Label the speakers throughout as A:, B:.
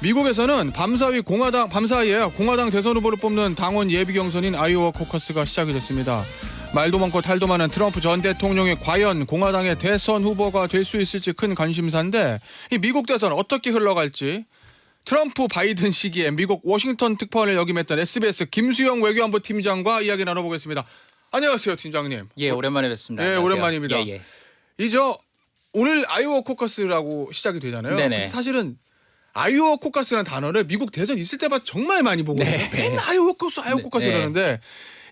A: 미국에서는 밤사이에 공화당 대선 후보를 뽑는 당원 예비 경선인 아이오와 코커스가 시작이 됐습니다. 말도 많고 탈도 많은 트럼프 전 대통령이 과연 공화당의 대선 후보가 될 수 있을지 큰 관심사인데 이 미국 대선 어떻게 흘러갈지 트럼프 바이든 시기에 미국 워싱턴 특파원을 역임했던 SBS 김수영 외교안보 팀장과 이야기 나눠보겠습니다. 안녕하세요, 팀장님.
B: 예, 오랜만에 뵙습니다.
A: 예,
B: 안녕하세요.
A: 오랜만입니다.
B: 예.
A: 오늘 아이오와 코커스라고 시작이 되잖아요.
B: 네네.
A: 사실은 아이오와 코커스라는 단어를 미국 대선 있을 때마다 정말 많이 보거든요.
B: 네.
A: 맨날 아이오와 코커스
B: 네.
A: 이러는데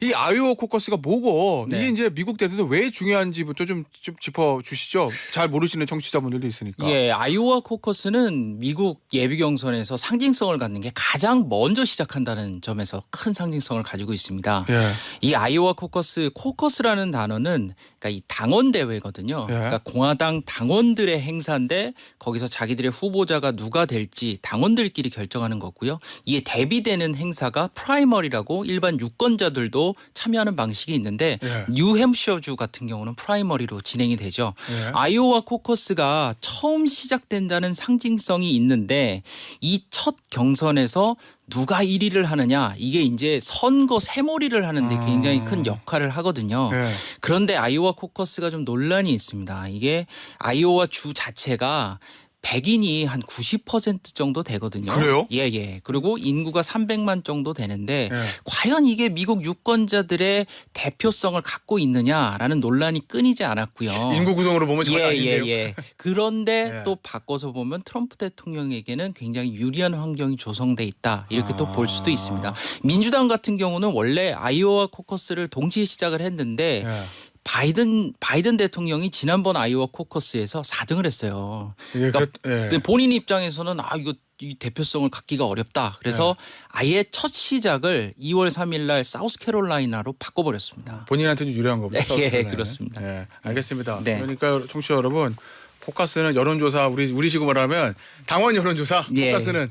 A: 이 아이오와 코커스가 뭐고
B: 네.
A: 이게 이제 미국 대선에서 왜 중요한지부터 좀 짚어주시죠. 잘 모르시는 청취자분들도 있으니까.
B: 예, 아이오와 코커스는 미국 예비 경선에서 상징성을 갖는 게 가장 먼저 시작한다는 점에서 큰 상징성을 가지고 있습니다.
A: 예.
B: 이 아이오와 코커스라는 단어는 그러니까 이 당원 대회거든요.
A: 예.
B: 그러니까 공화당 당원들의 행사인데 거기서 자기들의 후보자가 누가 될지 당원들끼리 결정하는 거고요. 이에 대비되는 행사가 프라이머리라고 일반 유권자들도 참여하는 방식이 있는데
A: 예.
B: 뉴햄셔주 같은 경우는 프라이머리로 진행이 되죠.
A: 예.
B: 아이오와 코커스가 처음 시작된다는 상징성이 있는데 이 첫 경선에서 누가 1위를 하느냐 이게 이제 선거 새몰이를 하는데 굉장히 큰 역할을 하거든요.
A: 예.
B: 그런데 아이오와 코커스가 좀 논란이 있습니다. 이게 아이오와 주 자체가 백인이 한 90% 정도 되거든요.
A: 그래요?
B: 예. 그리고 인구가 300만 정도 되는데
A: 예.
B: 과연 이게 미국 유권자들의 대표성을 갖고 있느냐라는 논란이 끊이지 않았고요.
A: 인구 구성으로 보면 전혀 아닌데요.
B: 예. 그런데
A: 예.
B: 또 바꿔서 보면 트럼프 대통령에게는 굉장히 유리한 환경이 조성돼 있다. 이렇게 또 볼 수도 있습니다. 민주당 같은 경우는 원래 아이오와 코커스를 동시에 시작을 했는데
A: 예.
B: 바이든 대통령이 지난번 아이오와 코커스에서 4등을 했어요.
A: 예.
B: 그러니까
A: 예.
B: 본인 입장에서는 이거 이 대표성을 갖기가 어렵다. 그래서 아예 첫 시작을 2월 3일 날 사우스캐롤라이나로 바꿔버렸습니다.
A: 본인한테는 유리한 거죠.
B: 예, 그렇습니다.
A: 예, 알겠습니다.
B: 네.
A: 그러니까 청취자 여러분, 포커스는 여론조사 우리식으로 말하면 당원 여론조사,
B: 예.
A: 포커스는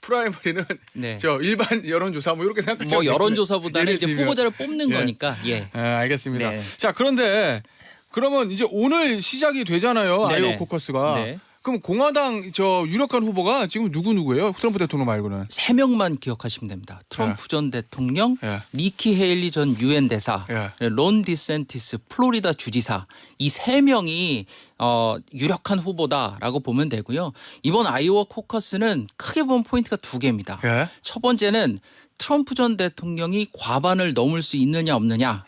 A: 프라이머리는
B: 네.
A: 저 일반 여론조사 뭐 이렇게 생각하시면
B: 뭐 여론조사보다는
A: 예를
B: 이제
A: 들면.
B: 후보자를 뽑는
A: 예.
B: 거니까 예.
A: 알겠습니다.
B: 네.
A: 자, 그런데 그러면 이제 오늘 시작이 되잖아요.
B: 네네.
A: 아이오와 코커스가.
B: 네.
A: 그럼 공화당 저 유력한 후보가 지금 누구예요? 트럼프 대통령 말고는.
B: 3명만 기억하시면 됩니다. 트럼프 전 대통령,
A: 예.
B: 니키 헤일리 전 유엔 대사,
A: 예.
B: 론 디센티스 플로리다 주지사 이 3명이 유력한 후보다라고 보면 되고요. 이번 아이오와 코커스는 크게 보면 포인트가 2개입니다.
A: 예.
B: 첫 번째는 트럼프 전 대통령이 과반을 넘을 수 있느냐 없느냐.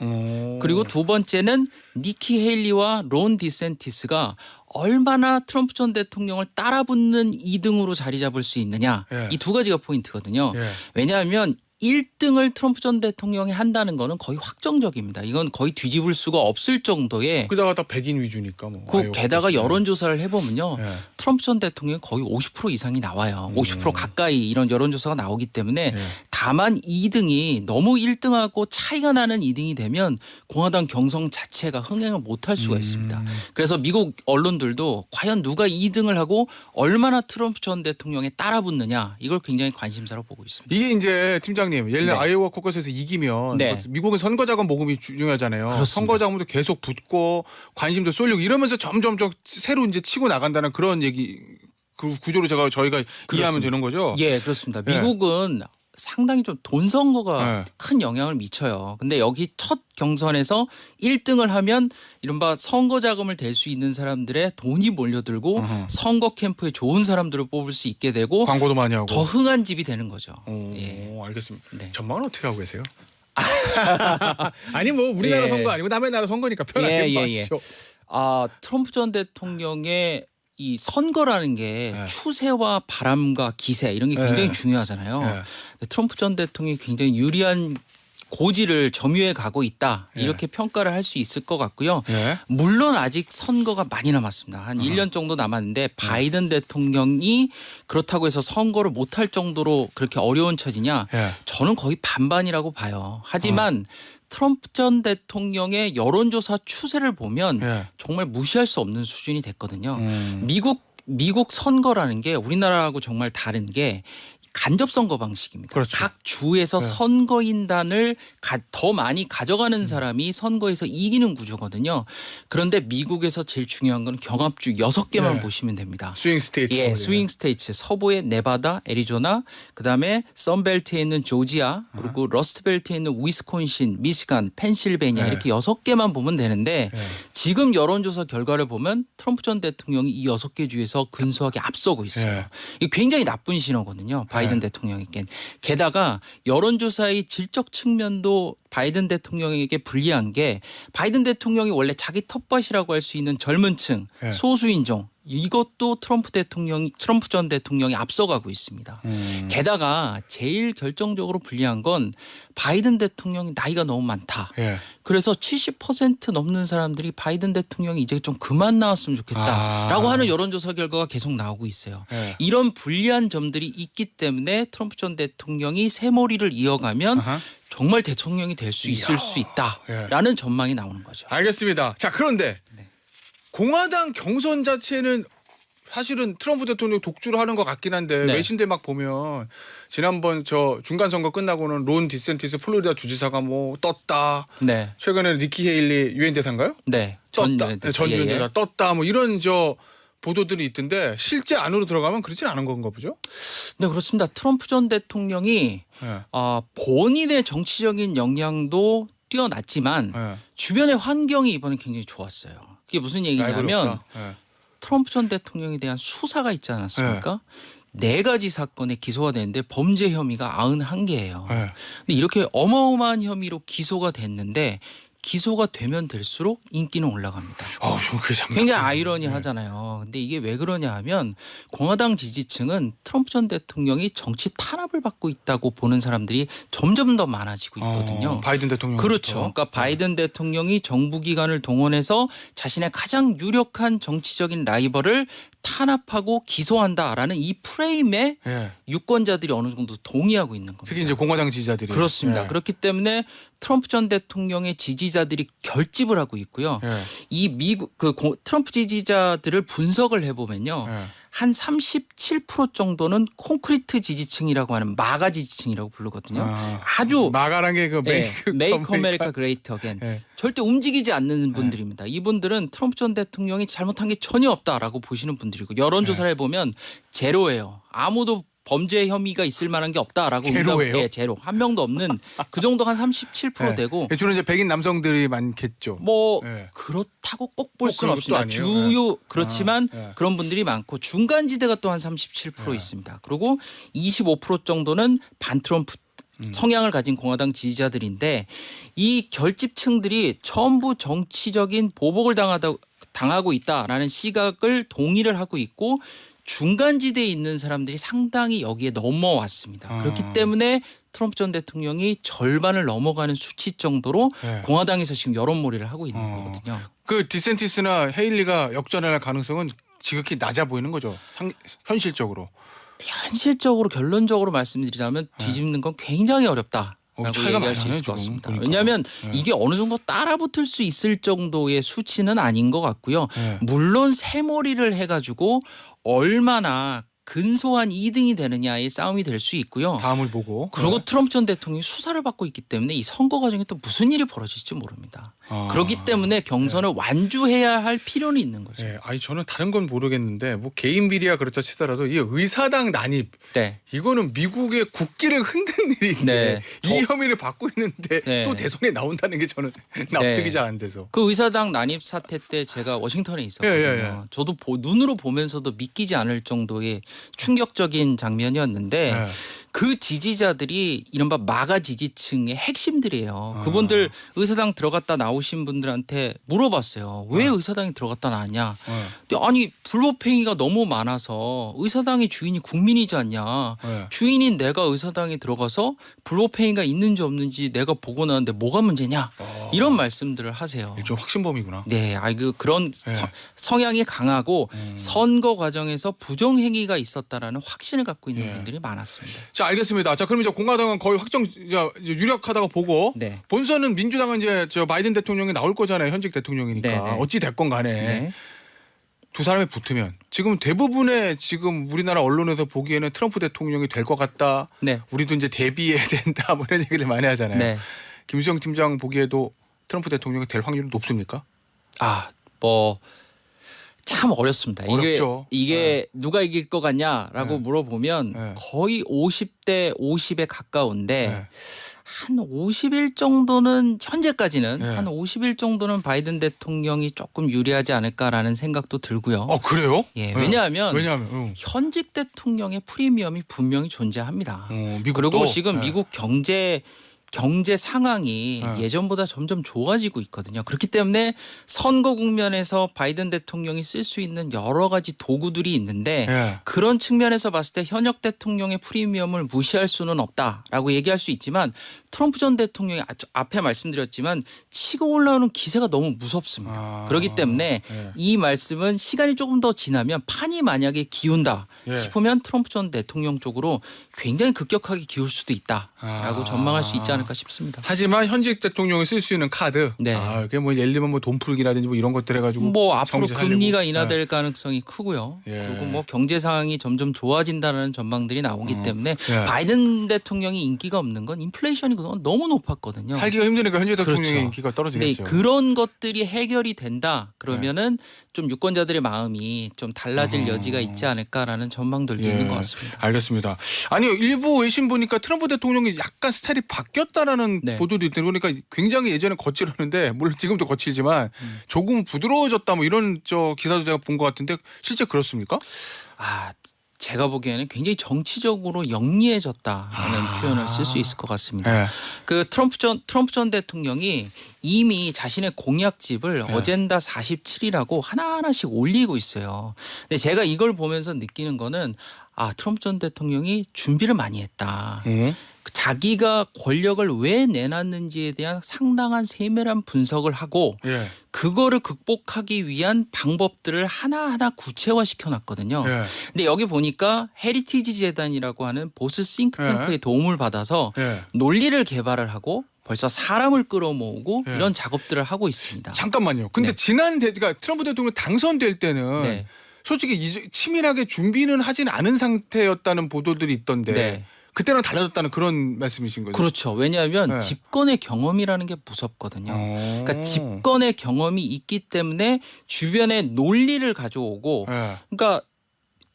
B: 그리고 두 번째는 니키 헤일리와 론 디센티스가 얼마나 트럼프 전 대통령을 따라붙는 2등으로 자리 잡을 수 있느냐.
A: 예.
B: 이 2가지가 포인트거든요.
A: 예.
B: 왜냐하면 1등을 트럼프 전 대통령이 한다는 거는 거의 확정적입니다. 이건 거의 뒤집을 수가 없을 정도의
A: 게다가 다 백인 위주니까 뭐. 아이오와
B: 게다가
A: 코커스는.
B: 여론조사를 해보면요.
A: 예.
B: 트럼프 전 대통령이 거의 50% 이상이 나와요. 50% 가까이 이런 여론조사가 나오기 때문에
A: 예.
B: 다만 2등이 너무 1등하고 차이가 나는 2등이 되면 공화당 경선 자체가 흥행을 못할 수가 있습니다. 그래서 미국 언론들도 과연 누가 2등을 하고 얼마나 트럼프 전 대통령에 따라붙느냐 이걸 굉장히 관심사로 보고 있습니다.
A: 이게 이제 팀장님 예를 들어
B: 네.
A: 아이오와 코커스에서 이기면
B: 네.
A: 뭐 미국은 선거자금 모금이 중요하잖아요.
B: 그렇습니다.
A: 선거자금도 계속 붙고 관심도 쏠리고 이러면서 점점 새로 이제 치고 나간다는 그런 얘기 그 구조로 저희가 이해하면 되는 거죠.
B: 예, 그렇습니다.
A: 예.
B: 미국은 상당히 좀 돈 선거가
A: 예.
B: 큰 영향을 미쳐요. 근데 여기 첫 경선에서 1등을 하면 이른바 선거 자금을 댈 수 있는 사람들의 돈이 몰려들고 선거 캠프에 좋은 사람들을 뽑을 수 있게 되고
A: 광고도 많이 하고.
B: 더 흥한 집이 되는 거죠.
A: 오,
B: 예.
A: 알겠습니다.
B: 네.
A: 전망은 어떻게 하고 계세요? 아니 뭐 우리나라
B: 예.
A: 선거 아니고 남의 나라 선거니까 편하게
B: 예.
A: 하시죠.
B: 트럼프 전 대통령의 이 선거라는 게
A: 예.
B: 추세와 바람과 기세 이런 게 굉장히
A: 예.
B: 중요하잖아요.
A: 예.
B: 근데 트럼프 전 대통령이 굉장히 유리한 고지를 점유해 가고 있다.
A: 예.
B: 이렇게 평가를 할 수 있을 것 같고요.
A: 예.
B: 물론 아직 선거가 많이 남았습니다. 한 1년 정도 남았는데 바이든 대통령이 그렇다고 해서 선거를 못할 정도로 그렇게 어려운 처지냐?
A: 예. 저는
B: 저는 거의 반반이라고 봐요. 하지만 트럼프 전 대통령의 여론조사 추세를 보면
A: 예.
B: 정말 무시할 수 없는 수준이 됐거든요.
A: 음.
B: 미국 선거라는 게 우리나라하고 정말 다른 게 간접 선거 방식입니다.
A: 그렇죠.
B: 각 주에서
A: 네.
B: 선거인단을 더 많이 가져가는 사람이 선거에서 이기는 구조거든요. 그런데 미국에서 제일 중요한 건 경합주 6개만
A: 네.
B: 보시면 됩니다.
A: 스윙 스테이트.
B: 예, 스윙 스테이트 서부의 네바다, 애리조나, 그다음에 선벨트에 있는 조지아, 그리고 러스트벨트에 있는 위스콘신, 미시간, 펜실베니아
A: 네.
B: 이렇게 6개만 보면 되는데
A: 네.
B: 지금 여론조사 결과를 보면 트럼프 전 대통령이 이 6개 주에서 근소하게 앞서고 있어요.
A: 네.
B: 이게 굉장히 나쁜 신호거든요. 바이든 대통령에겐. 게다가 여론조사의 질적 측면도 바이든 대통령에게 불리한 게 바이든 대통령이 원래 자기 텃밭이라고 할 수 있는 젊은 층,
A: 네.
B: 소수인종 이것도 트럼프 전 대통령이 앞서가고 있습니다. 게다가 제일 결정적으로 불리한 건 바이든 대통령이 나이가 너무 많다.
A: 예.
B: 그래서 70% 넘는 사람들이 바이든 대통령이 이제 좀 그만 나왔으면 좋겠다라고 하는 여론조사 결과가 계속 나오고 있어요.
A: 예.
B: 이런 불리한 점들이 있기 때문에 트럼프 전 대통령이 새머리를 이어가면
A: 아하.
B: 정말 대통령이 될 수 있을 수 있다라는 전망이 나오는 거죠.
A: 알겠습니다. 자, 그런데 공화당 경선 자체는 사실은 트럼프 대통령 독주를 하는 것 같긴 한데
B: 네.
A: 외신들 막 보면 지난번 저 중간 선거 끝나고는 론 디센티스 플로리다 주지사가 뭐 떴다.
B: 네,
A: 최근에는 니키 헤일리 유엔 대사인가요?
B: 네,
A: 떴다. 전 유엔
B: 예, 예.
A: 대사 떴다. 뭐 이런 저 보도들이 있던데 실제 안으로 들어가면 그렇진 않은 건가 보죠?
B: 네, 그렇습니다. 트럼프 전 대통령이
A: 예.
B: 본인의 정치적인 역량도 뛰어났지만
A: 예.
B: 주변의 환경이 이번에 굉장히 좋았어요. 그게 무슨 얘기냐면
A: 라이벌이 없다. 예.
B: 트럼프 전 대통령에 대한 수사가 있지 않았습니까? 네 가지 사건에 기소가 됐는데 범죄 혐의가 91개예요.
A: 예.
B: 근데 이렇게 어마어마한 혐의로 기소가 됐는데 기소가 되면 될수록 인기는 올라갑니다.
A: 그게 참
B: 굉장히 아이러니하잖아요. 근데 이게 왜 그러냐 하면 공화당 지지층은 트럼프 전 대통령이 정치 탄압을 받고 있다고 보는 사람들이 점점 더 많아지고 있거든요.
A: 바이든 대통령.
B: 그렇죠. 그러니까 바이든 대통령이 정부 기관을 동원해서 자신의 가장 유력한 정치적인 라이벌을 탄압하고 기소한다라는 이 프레임에
A: 예. 유권자들이
B: 유권자들이 어느 정도 동의하고 있는 겁니다.
A: 특히 이제 공화당 지지자들이.
B: 그렇습니다.
A: 예.
B: 그렇기 때문에 트럼프 전 대통령의 지지자들이 결집을 하고 있고요.
A: 예.
B: 이 미국 트럼프 지지자들을 분석을 해보면요,
A: 예.
B: 한 37% 정도는 콘크리트 지지층이라고 하는 마가 지지층이라고 부르거든요. 아주
A: 마가란 게그
B: 메이크 아메리카 그레이트 어겐.
A: 예.
B: 절대 움직이지 않는 분들입니다. 이분들은 트럼프 전 대통령이 잘못한 게 전혀 없다라고 보시는 분들이고 여론조사를 해보면 제로예요. 아무도 범죄 혐의가 있을 만한 게 없다라고
A: 제로예요?
B: 예, 제로. 한 명도 없는 그 정도 한 37% 되고
A: 주로 이제 백인 남성들이 많겠죠.
B: 뭐
A: 예.
B: 그렇다고 꼭 볼
A: 꼭
B: 수는
A: 그런 것도
B: 없습니다.
A: 아니에요.
B: 주요 그렇지만
A: 예.
B: 그런 분들이 많고 중간지대가 또 한 37% 있습니다. 그리고 25% 정도는 반트럼프 성향을 가진 공화당 지지자들인데 이 결집층들이 전부 정치적인 보복을 당하고 있다라는 시각을 동의를 하고 있고 중간지대에 있는 사람들이 상당히 여기에 넘어왔습니다. 그렇기 때문에 트럼프 전 대통령이 절반을 넘어가는 수치 정도로
A: 네.
B: 공화당에서 지금 여론몰이를 하고 있는 거거든요.
A: 그 디센티스나 헤일리가 역전할 가능성은 지극히 낮아 보이는 거죠. 현실적으로.
B: 현실적으로 결론적으로 말씀드리자면 뒤집는 건 굉장히 어렵다. 라고
A: 차이가
B: 얘기할 수
A: 많이
B: 있을 것
A: 나요, 지금
B: 같습니다.
A: 보니까.
B: 왜냐하면
A: 네.
B: 이게 어느 정도 따라붙을 수 있을 정도의 수치는 아닌 것 같고요.
A: 네.
B: 물론 새머리를 해가지고 얼마나 근소한 2등이 되느냐의 싸움이 될 수 있고요.
A: 다음을 보고.
B: 그리고 트럼프 전 대통령이 수사를 받고 있기 때문에 이 선거 과정에 또 무슨 일이 벌어질지 모릅니다. 그렇기 때문에 경선을 완주해야 할 필요는 있는 거죠.
A: 네. 아니 저는 다른 건 모르겠는데 뭐 개인 비리야 그렇다 치더라도 이 의사당 난입
B: 네.
A: 이거는 미국의 국기를 흔든 일인데
B: 네.
A: 이 혐의를 받고 있는데
B: 네.
A: 또 대선에 나온다는 게 저는 납득이
B: 네.
A: 잘 안 돼서.
B: 그 의사당 난입 사태 때 제가 워싱턴에 있었거든요.
A: 예.
B: 저도 눈으로 보면서도 믿기지 않을 정도의 충격적인 장면이었는데
A: 네.
B: 그 지지자들이 이른바 마가 지지층의 핵심들이에요. 그분들 의사당 들어갔다 나오신 분들한테 물어봤어요. 왜 의사당에 들어갔다 나왔냐. 근데 아니 불법행위가 너무 많아서 의사당의 주인이 국민이지 않냐.
A: 네.
B: 주인인 내가 의사당에 들어가서 불법행위가 있는지 없는지 내가 보고 나는데 뭐가 문제냐. 이런 말씀들을 하세요.
A: 좀 확신범이구나.
B: 네, 그런
A: 네.
B: 성향이 강하고 선거 과정에서 부정행위가 있었다라는 확신을 갖고 있는 분들이 많았습니다.
A: 자 알겠습니다. 자 그럼 이제 공화당은 거의 확정 이제 유력하다고 보고
B: 네.
A: 본선은 민주당은 이제 저 바이든 대통령이 나올 거잖아요. 현직 대통령이니까
B: 네, 네.
A: 어찌 됐건 간에
B: 네.
A: 두 사람이 붙으면 지금 대부분의 지금 우리나라 언론에서 보기에는 트럼프 대통령이 될 것 같다.
B: 네.
A: 우리도 이제 대비해야 된다. 뭐 이런 얘기를 많이 하잖아요.
B: 네.
A: 김수영 팀장 보기에도 트럼프 대통령이 될 확률이 높습니까?
B: 뭐 참 어렵습니다.
A: 어렵죠.
B: 이게 누가 이길 것 같냐라고
A: 네.
B: 물어보면
A: 네.
B: 거의 50대 50에 가까운데
A: 네.
B: 한 50일 정도는 현재까지는
A: 네.
B: 한 50일 정도는 바이든 대통령이 조금 유리하지 않을까라는 생각도 들고요.
A: 그래요?
B: 예,
A: 네.
B: 왜냐하면
A: 현직
B: 현직 대통령의 프리미엄이 분명히 존재합니다.
A: 미국도?
B: 그리고 지금
A: 네.
B: 미국 경제 상황이
A: 네.
B: 예전보다 점점 좋아지고 있거든요. 그렇기 때문에 선거 국면에서 바이든 대통령이 쓸 수 있는 여러 가지 도구들이 있는데
A: 네.
B: 그런 측면에서 봤을 때 현역 대통령의 프리미엄을 무시할 수는 없다라고 얘기할 수 있지만 트럼프 전 대통령이 앞에 말씀드렸지만 치고 올라오는 기세가 너무 무섭습니다. 그렇기 때문에
A: 네.
B: 이 말씀은 시간이 조금 더 지나면 판이 만약에 기운다
A: 예.
B: 싶으면 트럼프 전 대통령 쪽으로 굉장히 급격하게 기울 수도 있다라고 전망할 수 있지 않을까 싶습니다.
A: 하지만 현직 대통령이 쓸 수 있는 카드,
B: 네.
A: 그게 뭐 예를 들면 뭐 돈풀기라든지 뭐 이런 것들 해가지고
B: 뭐 앞으로
A: 정지하려고.
B: 금리가 인하될 가능성이 크고요.
A: 예.
B: 그리고 뭐 경제 상황이 점점 좋아진다는 전망들이 나오기 때문에
A: 예.
B: 바이든 대통령이 인기가 없는 건 인플레이션이 그동안 너무 높았거든요.
A: 살기가 힘드니까 현직 대통령의
B: 그렇죠.
A: 인기가
B: 근데
A: 떨어지겠죠.
B: 그런 것들이 해결이 된다 그러면은 좀 유권자들의 마음이 좀 달라질 여지가 있지 않을까라는 전망들도
A: 예.
B: 있는 것 같습니다.
A: 알겠습니다. 아니 일부 외신 보니까 트럼프 대통령이 약간 스타일이 바뀌었다라는
B: 네.
A: 보도도 있대요. 그러니까 굉장히 예전에 거칠었는데 물론 지금도 거칠지만 조금 부드러워졌다 뭐 이런 기사도 제가 본 것 같은데 실제 그렇습니까?
B: 제가 보기에는 굉장히 정치적으로 영리해졌다라는 표현을 쓸 수 있을 것 같습니다.
A: 네.
B: 그 트럼프 전 대통령이 이미 자신의 공약집을
A: 네.
B: 어젠다 47이라고 하나하나씩 올리고 있어요. 근데 제가 이걸 보면서 느끼는 거는 트럼프 전 대통령이 준비를 많이 했다. 자기가 권력을 왜 내놨는지에 대한 상당한 세밀한 분석을 하고
A: 예.
B: 그거를 극복하기 위한 방법들을 하나하나 구체화시켜 놨거든요.
A: 예.
B: 근데 여기 보니까 헤리티지 재단이라고 하는 보스 싱크탱크의 도움을 받아서
A: 예.
B: 논리를 개발을 하고 벌써 사람을 끌어모으고
A: 예.
B: 이런 작업들을 하고 있습니다.
A: 잠깐만요. 근데
B: 네.
A: 그러니까 트럼프 대통령 당선될 때는
B: 네.
A: 솔직히 치밀하게 준비는 하진 않은 상태였다는 보도들이 있던데
B: 네.
A: 그때랑 달라졌다는 그런 말씀이신 거죠?
B: 그렇죠. 왜냐하면
A: 네.
B: 집권의 경험이라는 게 무섭거든요. 그러니까 집권의 경험이 있기 때문에 주변에 논리를 가져오고
A: 예.
B: 그러니까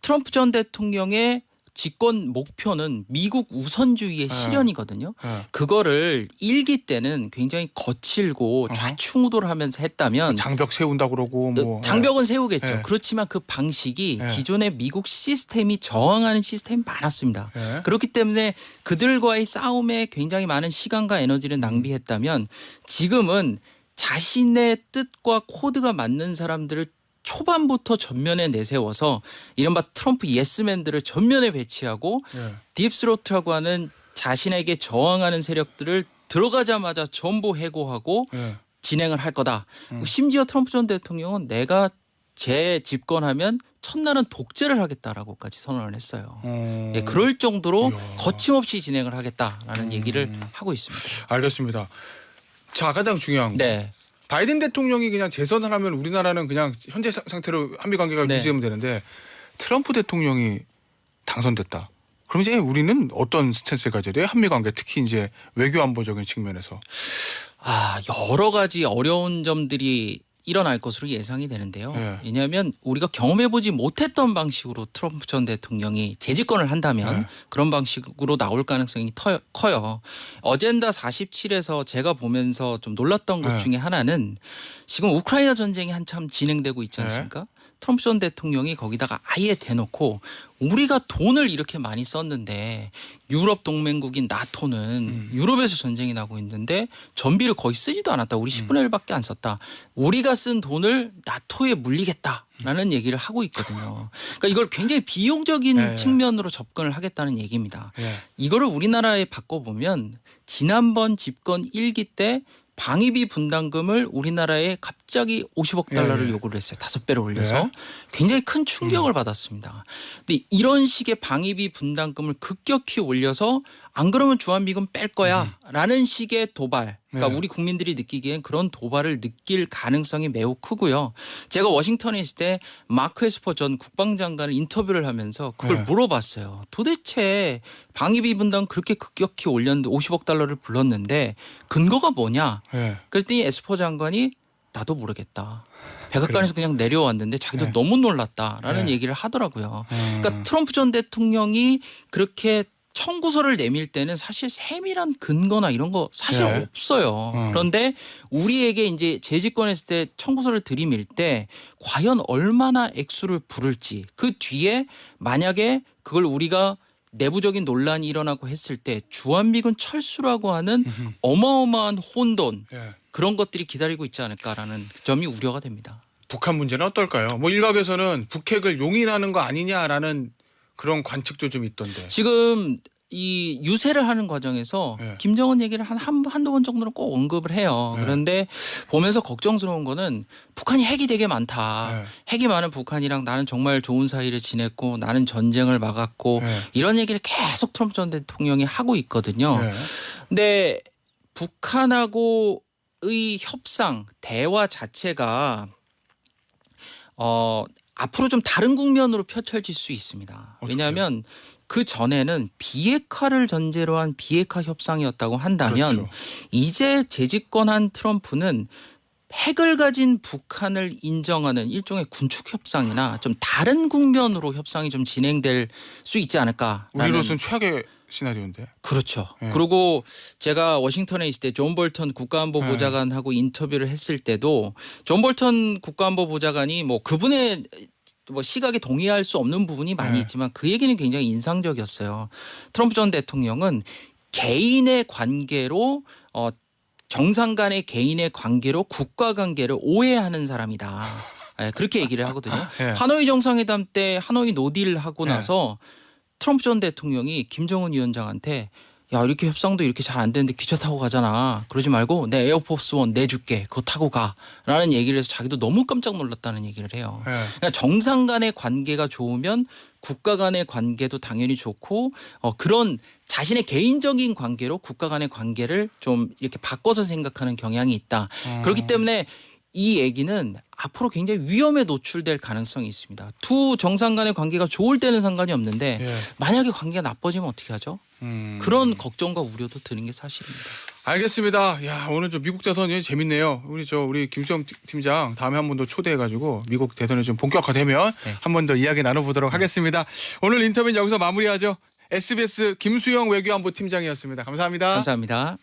B: 트럼프 전 대통령의 집권 목표는 미국 우선주의의 실현이거든요.
A: 예.
B: 그거를 1기 때는 굉장히 거칠고 좌충우돌하면서 했다면
A: 장벽 세운다 그러고 뭐
B: 장벽은 세우겠죠.
A: 예.
B: 그렇지만 그 방식이
A: 예.
B: 기존의 미국 시스템이 저항하는 시스템이 많았습니다.
A: 예.
B: 그렇기 때문에 그들과의 싸움에 굉장히 많은 시간과 에너지를 낭비했다면 지금은 자신의 뜻과 코드가 맞는 사람들을 초반부터 전면에 내세워서 이른바 트럼프 예스맨들을 전면에 배치하고
A: 예.
B: 딥스로트라고 하는 자신에게 저항하는 세력들을 들어가자마자 전부 해고하고
A: 예.
B: 진행을 할 거다. 심지어 트럼프 전 대통령은 내가 재집권하면 첫날은 독재를 하겠다라고까지 선언을 했어요. 예, 그럴 정도로
A: 이야.
B: 거침없이 진행을 하겠다라는 얘기를 하고 있습니다.
A: 알겠습니다. 자, 가장 중요한 거.
B: 네.
A: 바이든 대통령이 그냥 재선을 하면 우리나라는 그냥 현재 상태로 한미 관계가
B: 네.
A: 유지하면 되는데 트럼프 대통령이 당선됐다. 그럼 이제 우리는 어떤 스탠스를 가져야 돼요? 한미 관계 특히 이제 외교 안보적인 측면에서.
B: 여러 가지 어려운 점들이 일어날 것으로 예상이 되는데요.
A: 네.
B: 왜냐하면 우리가 경험해보지 못했던 방식으로 트럼프 전 대통령이 재집권을 한다면
A: 네.
B: 그런 방식으로 나올 가능성이 커요. 어젠다 47에서 제가 보면서 좀 놀랐던 것
A: 네.
B: 중에 하나는 지금 우크라이나 전쟁이 한참 진행되고 있지 않습니까? 트럼프 전 대통령이 거기다가 아예 대놓고 우리가 돈을 이렇게 많이 썼는데 유럽 동맹국인 나토는 유럽에서 전쟁이 나고 있는데 전비를 거의 쓰지도 않았다. 우리 10분의 1밖에 안 썼다. 우리가 쓴 돈을 나토에 물리겠다라는 얘기를 하고 있거든요. 그러니까 이걸 굉장히 비용적인
A: 네.
B: 측면으로 접근을 하겠다는 얘기입니다.
A: 예.
B: 이거를 우리나라에 바꿔보면 지난번 집권 1기 때 방위비 분담금을 우리나라에 갑자기 50억 달러를
A: 예.
B: 요구를 했어요. 5배로 올려서
A: 예.
B: 굉장히 큰 충격을 받았습니다. 근데 이런 식의 방위비 분담금을 급격히 올려서 안 그러면 주한미군 뺄 거야 라는 식의 도발 그러니까
A: 네.
B: 우리 국민들이 느끼기엔 그런 도발을 느낄 가능성이 매우 크고요. 제가 워싱턴에 있을 때 마크 에스퍼 전 국방장관을 인터뷰를 하면서 그걸
A: 네.
B: 물어봤어요. 도대체 방위비 분담 그렇게 급격히 올렸는데 50억 달러를 불렀는데 근거가 뭐냐?
A: 네.
B: 그랬더니 에스퍼 장관이 나도 모르겠다. 백악관에서 그냥 내려왔는데 자기도
A: 네.
B: 너무 놀랐다라는
A: 네.
B: 얘기를 하더라고요. 그러니까 트럼프 전 대통령이 그렇게 청구서를 내밀 때는 사실 세밀한 근거나 이런 거 사실
A: 네.
B: 없어요. 그런데 우리에게 이제 재집권했을 때 청구서를 들이밀 때 과연 얼마나 액수를 부를지 그 뒤에 만약에 그걸 우리가 내부적인 논란이 일어나고 했을 때 주한미군 철수라고 하는 어마어마한 혼돈
A: 네.
B: 그런 것들이 기다리고 있지 않을까라는 점이 우려가 됩니다.
A: 북한 문제는 어떨까요? 뭐 일각에서는 북핵을 용인하는 거 아니냐라는 그런 관측도 좀 있던데.
B: 지금 이 유세를 하는 과정에서
A: 네.
B: 김정은 얘기를 한두 번 정도는 꼭 언급을 해요.
A: 네.
B: 그런데 보면서 걱정스러운 거는 북한이 핵이 되게 많다.
A: 네.
B: 핵이 많은 북한이랑 나는 정말 좋은 사이를 지냈고 나는 전쟁을 막았고
A: 네.
B: 이런 얘기를 계속 트럼프 전 대통령이 하고 있거든요.
A: 네.
B: 근데 북한하고의 협상, 대화 자체가 앞으로 좀 다른 국면으로 펼쳐질 수 있습니다. 왜냐하면 그 전에는 비핵화를 전제로 한 비핵화 협상이었다고 한다면
A: 그렇죠.
B: 이제 재집권한 트럼프는 핵을 가진 북한을 인정하는 일종의 군축 협상이나 좀 다른 국면으로 협상이 좀 진행될 수 있지 않을까.
A: 우리로서는 최악의 시나리오인데.
B: 그렇죠.
A: 네.
B: 그리고 제가 워싱턴에 있을 때 존 볼턴 국가안보
A: 네.
B: 보좌관하고 인터뷰를 했을 때도 존 볼턴 국가안보 보좌관이 뭐 그분의 뭐 시각에 동의할 수 없는 부분이 많이
A: 네.
B: 있지만 그 얘기는 굉장히 인상적이었어요. 트럼프 전 대통령은 개인의 관계로 정상 간의 개인의 관계로 국가 관계를 오해하는 사람이다. 네, 그렇게 얘기를 하거든요.
A: 네.
B: 하노이 정상회담 때 하노이 노딜 하고
A: 네.
B: 나서 트럼프 전 대통령이 김정은 위원장한테 야 이렇게 협상도 이렇게 잘 안 되는데 기차 타고 가잖아. 그러지 말고 내 에어포스 원 내줄게. 그거 타고 가라는 얘기를 해서 자기도 너무 깜짝 놀랐다는 얘기를 해요.
A: 네.
B: 그러니까 정상 간의 관계가 좋으면 국가 간의 관계도 당연히 좋고 그런 자신의 개인적인 관계로 국가 간의 관계를 좀 이렇게 바꿔서 생각하는 경향이 있다. 그렇기 때문에 이 얘기는 앞으로 굉장히 위험에 노출될 가능성이 있습니다. 두 정상 간의 관계가 좋을 때는 상관이 없는데
A: 예.
B: 만약에 관계가 나빠지면 어떻게 하죠? 그런 걱정과 우려도 드는 게 사실입니다.
A: 알겠습니다. 야 오늘 저 미국 대선이 재밌네요. 우리 김수영 팀장 다음에 한 번 더 초대해가지고 미국 대선이 좀 본격화되면
B: 네.
A: 한 번 더 이야기 나눠보도록 하겠습니다. 오늘 인터뷰는 여기서 마무리하죠. SBS 김수영 외교안보 팀장이었습니다. 감사합니다.
B: 감사합니다.